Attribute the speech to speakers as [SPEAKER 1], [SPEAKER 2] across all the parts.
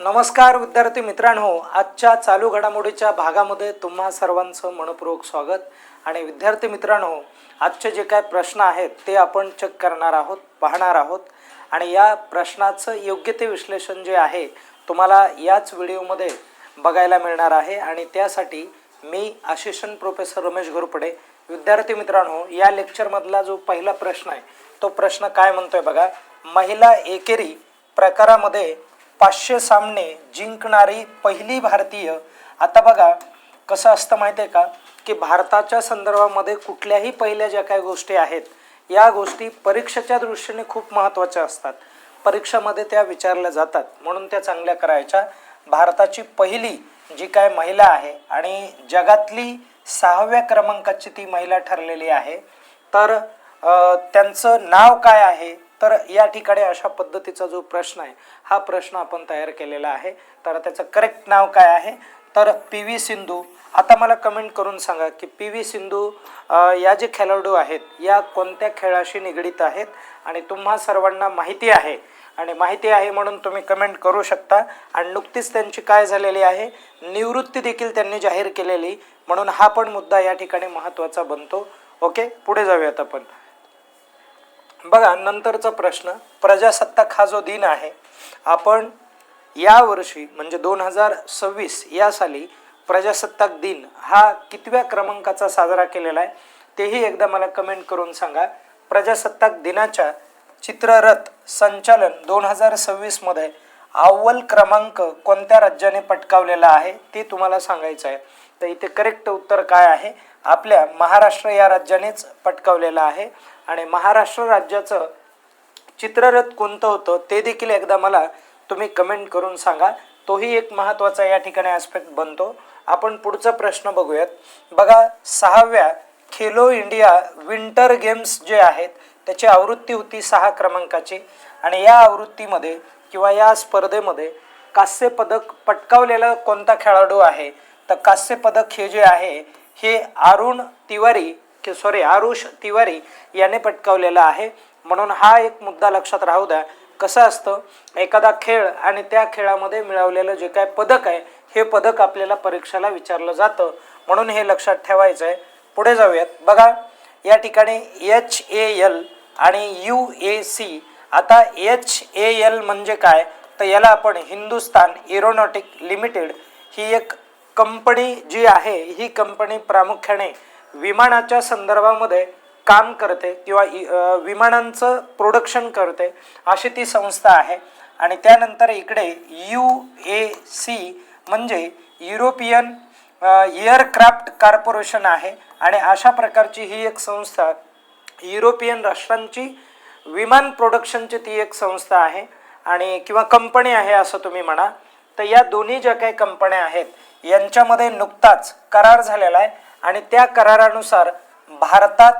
[SPEAKER 1] नमस्कार विद्यार्थी मित्रांनो, आजच्या चालू घडामोडीच्या भागामध्ये तुम्हा सर्वांचं मनपूर्वक स्वागत. आणि विद्यार्थी मित्रांनो, आजचे जे काय प्रश्न आहेत ते आपण चेक करणार आहोत, पाहणार आहोत. आणि या प्रश्नाचं योग्य ते विश्लेषण जे आहे तुम्हाला याच व्हिडिओमध्ये बघायला मिळणार आहे. आणि त्यासाठी मी असिस्टंट प्रोफेसर रमेश घोरपडे. विद्यार्थी मित्रांनो, या लेक्चरमधला जो पहिला प्रश्न आहे तो प्रश्न काय म्हणतोय बघा. महिला एकेरी प्रकारामध्ये 500 सामने जिंकणारी पहिली भारतीय. आता बघा कसं असतं माहिती आहे का, की भारताच्या संदर्भामध्ये कुठल्याही पहिल्या ज्या काही गोष्टी आहेत या गोष्टी परीक्षेच्या दृष्टीने खूप महत्त्वाच्या असतात. परीक्षेमध्ये त्या विचारल्या जातात, म्हणून त्या चांगल्या करायच्या. भारताची पहिली जी काय महिला आहे आणि जगातली 6व्या क्रमांकाची ती महिला ठरलेली आहे. तर त्यांचं नाव काय आहे, तर या ठिकाणी अशा पद्धतीचा जो प्रश्न आहे हा प्रश्न आपण तयार केलेला आहे. तर त्याचं करेक्ट नाव काय आहे, तर पी.व्ही. सिंधू. आता मला कमेंट करून सांगा की पी.व्ही. सिंधू या जे खेळाडू आहेत या कोणत्या खेळाशी निगडीत आहेत. आणि तुम्हा सर्वांना माहिती आहे, आणि माहिती आहे म्हणून तुम्ही कमेंट करू शकता. आणि नुकतीच त्यांची काय झालेली आहे, निवृत्ती देखील त्यांनी जाहीर केलेली, म्हणून हा पण मुद्दा या ठिकाणी महत्त्वाचा बनतो. ओके, पुढे जाऊयात आपण. बघा नंतरचा प्रश्न, प्रजासत्ताक हा जो दिन आहे आपण या वर्षी म्हणजे 2026 या साली प्रजासत्ताक दिन हा कितव्या क्रमांकाचा साजरा केलेला आहे तेही एकदा मला कमेंट करून सांगा. प्रजासत्ताक दिनाच्या चित्ररथ संचालन 2026 मध्ये अव्वल क्रमांक कोणत्या राज्याने पटकावलेला आहे ते तुम्हाला सांगायचं आहे. तर इथे करेक्ट उत्तर काय आहे, आपल्या महाराष्ट्र या राज्यानेच पटकावलेलं आहे. आणि महाराष्ट्र राज्याचं चित्ररथ कोणतं होतं ते देखील एकदा मला तुम्ही कमेंट करून सांगा. तोही एक महत्त्वाचा या ठिकाणी ॲस्पेक्ट बनतो. आपण पुढचा प्रश्न बघूयात. बघा 6व्या खेलो इंडिया विंटर गेम्स जे आहेत त्याची आवृत्ती होती 6 क्रमांकाची. आणि या आवृत्तीमध्ये किंवा या स्पर्धेमध्ये कांस्य पदक पटकावलेला कोणता खेळाडू आहे, तर कांस्य पदक हे जे आहे हे आरुष तिवारी याने पटकावलेला आहे. म्हणून हा एक मुद्दा लक्षात राहू द्या. कसं असतं, एखादा खेळ आणि त्या खेळामध्ये मिळवलेलं जे काय पदक आहे हे पदक आपल्याला परीक्षेला विचारलं जातं, म्हणून हे लक्षात ठेवायचं आहे. पुढे जाऊयात. बघा या ठिकाणी HAL आणि UAC. आता HAL म्हणजे काय, तर याला आपण हिंदुस्तान एरोनॉटिक लिमिटेड ही एक कंपनी जी आहे, ही कंपनी प्रामुख्याने विमानाच्या संदर्भामध्ये काम करते किंवा विमानांचं प्रोडक्शन करते अशी ती संस्था आहे. आणि त्यानंतर इकडे UAC म्हणजे युरोपियन एअरक्राफ्ट कॉर्पोरेशन आहे. आणि अशा प्रकारची ही एक संस्था युरोपियन राष्ट्रांची विमान प्रोडक्शनची ती एक संस्था आहे आणि किंवा कंपनी आहे असं तुम्ही म्हणा. तर या दोन्ही ज्या काही कंपन्या आहेत यांच्यामध्ये नुकताच करार झालेला आहे. आणि त्या करारानुसार भारतात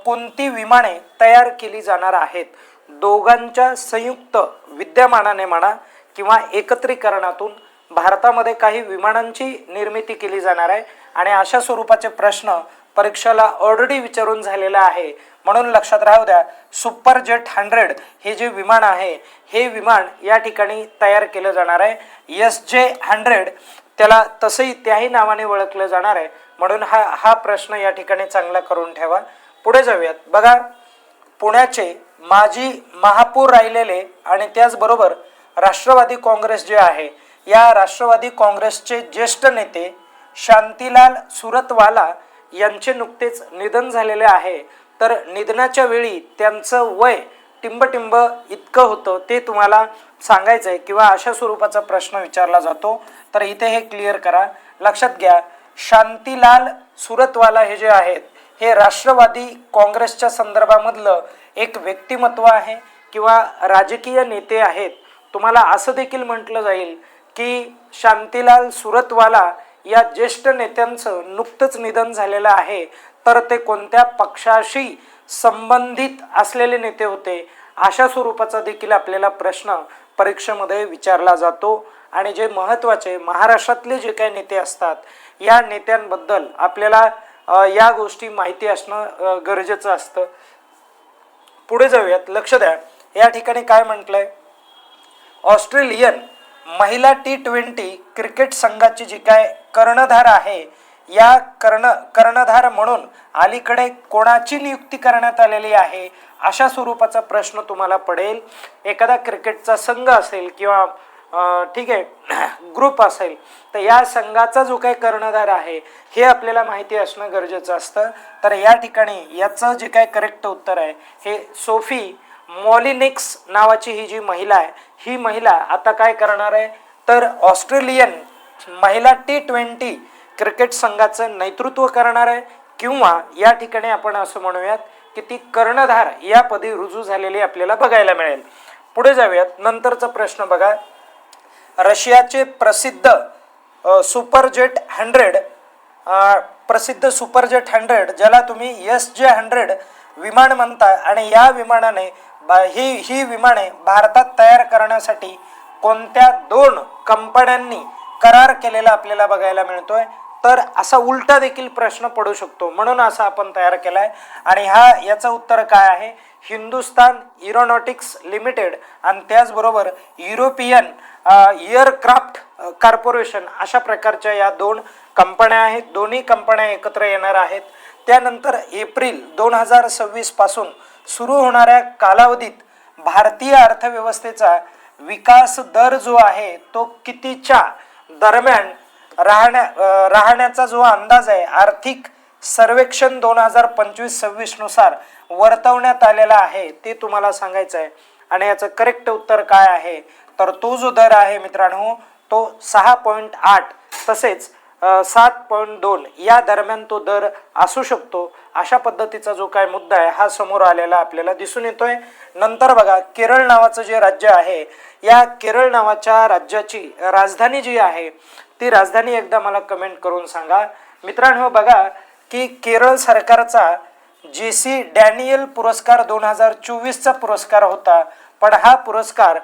[SPEAKER 1] कोणती विमाने तयार केली जाणार आहेत, दोघांच्या संयुक्त विद्यमानाने म्हणा किंवा एकत्रीकरणातून भारतामध्ये काही विमानांची निर्मिती केली जाणार आहे. आणि अशा स्वरूपाचे प्रश्न परीक्षेला ऑलरेडी विचारून झालेला आहे, म्हणून लक्षात राहू द्या. सुपरजेट 100 हे जे विमान आहे हे विमान या ठिकाणी तयार केलं जाणार आहे. SJ100 त्याला तसंही त्याही नावाने ओळखलं जाणार आहे, म्हणून हा प्रश्न या ठिकाणी चांगला करून ठेवा. पुढे जाऊयात. बघा पुण्याचे माजी महापौर राहिलेले आणि त्याचबरोबर राष्ट्रवादी काँग्रेस जे आहे या राष्ट्रवादी काँग्रेसचे ज्येष्ठ नेते शांतीलाल सुरतवाला यांचे नुकतेच निधन झालेले आहे. तर निधनाच्या वेळी त्यांचं वय टिंबटिंब इतकं होतं ते तुम्हाला सांगायचं आहे किंवा अशा स्वरूपाचा प्रश्न विचारला जातो. तर इथे हे क्लिअर करा, लक्षात घ्या. शांतीलाल सुरतवाला हे जे आहेत हे राष्ट्रवादी काँग्रेसच्या संदर्भामधलं एक व्यक्तिमत्व आहे किंवा राजकीय नेते आहेत. तुम्हाला असं देखील म्हटलं जाईल की शांतीलाल सुरतवाला या ज्येष्ठ नेत्यांचं नुकतंच निधन झालेलं आहे, तर ते कोणत्या पक्षाशी संबंधित असलेले नेते होते अशा स्वरूपाचा देखील आपल्याला प्रश्न परीक्षेमध्ये विचारला जातो. आणि जे महत्त्वाचे महाराष्ट्रातले जे काही नेते असतात या नेत्यांबद्दल आपल्याला या गोष्टी माहिती असणं गरजेचं असतं. पुढे जाऊयात. लक्ष द्या, या ठिकाणी काय म्हटलंय, ऑस्ट्रेलियन महिला T20 क्रिकेट संघाची जी काय कर्णधार आहे, या कर्णधार म्हणून अलीकडे कोणाची नियुक्ती करण्यात आलेली आहे, अशा स्वरूपाचा प्रश्न तुम्हाला पडेल. एखादा क्रिकेटचा संघ असेल किंवा ठीक आहे ग्रुप असेल, तर या संघाचा जो काही कर्णधार आहे हे आपल्याला माहिती असणं गरजेचं असतं. तर या ठिकाणी याचं जे काय करेक्ट उत्तर आहे हे सोफी मॉलिनिक्स नावाची ही जी महिला आहे, ही महिला आता काय करणार आहे, तर ऑस्ट्रेलियन महिला T20 क्रिकेट संघाचं नेतृत्व करणार आहे, किंवा या ठिकाणी आपण असं म्हणूयात की ती कर्णधार या पदी रुजू झालेली आपल्याला बघायला मिळेल. पुढे जाऊयात. नंतरचा प्रश्न बघा. रशियाचे प्रसिद्ध सुपरजेट 100 ज्याला तुम्ही SJ-100 विमान म्हणता, आणि या विमानाने ही विमाने भारतात तयार करण्यासाठी कोणत्या 2 कंपन्यांनी करार केलेला आपल्याला बघायला मिळतोय. तर असा उलटा देखील प्रश्न पडू शकतो, म्हणून असा आपण तयार केलाय. आणि याचं उत्तर काय आहे, हिंदुस्तान एरोनॉटिक्स लिमिटेड आणि त्याचबरोबर युरोपियन एअरक्राफ्ट कॉर्पोरेशन, अशा प्रकारच्या या 2 कंपन्या आहेत. दोन्ही कंपन्या एकत्र येणार आहेत. त्यानंतर एप्रिल 2026 पासून सुरू होणाऱ्या कालावधीत भारतीय अर्थव्यवस्थेचा विकास दर जो आहे तो कितीच्या दरम्यान राहण्याचा जो अंदाज आहे आर्थिक सर्वेक्षण 2025-26 नुसार वर्तवण्यात आलेला आहे, ते तुम्हाला सांगायचं आहे. आणि याचं करेक्ट उत्तर काय आहे, तर तो जो दर आहे मित्रांनो तो 6.8 तसेच 7.2 या दरम्यान तो दर असू शकतो. अशा पद्धतीचा जो काय मुद्दा आहे हा समोर आलेला आपल्याला दिसून येतोय. नंतर बघा, केरळ नावाचं जे राज्य आहे, या केरळ नावाच्या राज्याची राजधानी जी आहे ती राजधानी एकदा मला कमेंट करून सांगा. मित्रांनो बघा की केरळ सरकारचा JC डॅनियल पुरस्कार 2024चा पुरस्कार होता, पण हा पुरस्कार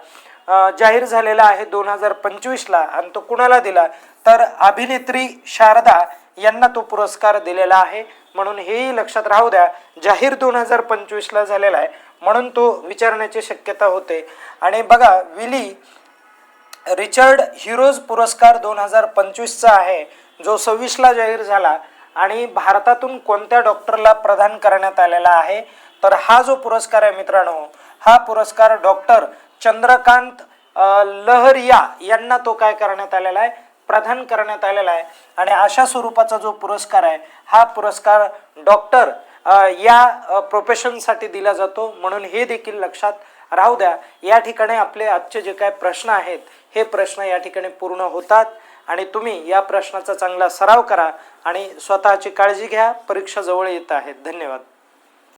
[SPEAKER 1] जाहीर झालेला आहे 2025ला. आणि तो कुणाला दिला, तर अभिनेत्री शारदा यांना तो पुरस्कार दिलेला आहे. म्हणून हेही लक्षात राहू द्या, जाहीर 2025ला झालेला आहे म्हणून तो विचारण्याची शक्यता होते. आणि बघा, विली रिचर्ड हिरोज पुरस्कार 2025चा आहे, जो 26ला जाहीर झाला. आणि भारतातून कोणत्या डॉक्टरला प्रदान करण्यात आलेला आहे, तर हा जो पुरस्कार आहे मित्रांनो, हा पुरस्कार डॉक्टर चंद्रकांत लहरिया यांना तो काय करण्यात आलेला आहे, प्रदान करण्यात आलेला आहे. आणि अशा स्वरूपाचा जो पुरस्कार आहे हा पुरस्कार डॉक्टर या प्रोफेशनसाठी दिला जातो, म्हणून हे देखील लक्षात राहू द्या. या ठिकाणी आपले आजचे जे काय प्रश्न आहेत हे प्रश्न या ठिकाणी पूर्ण होतात. आणि तुम्ही या प्रश्नाचा चांगला सराव करा आणि स्वतःची काळजी घ्या. परीक्षा जवळ येत आहेत. धन्यवाद.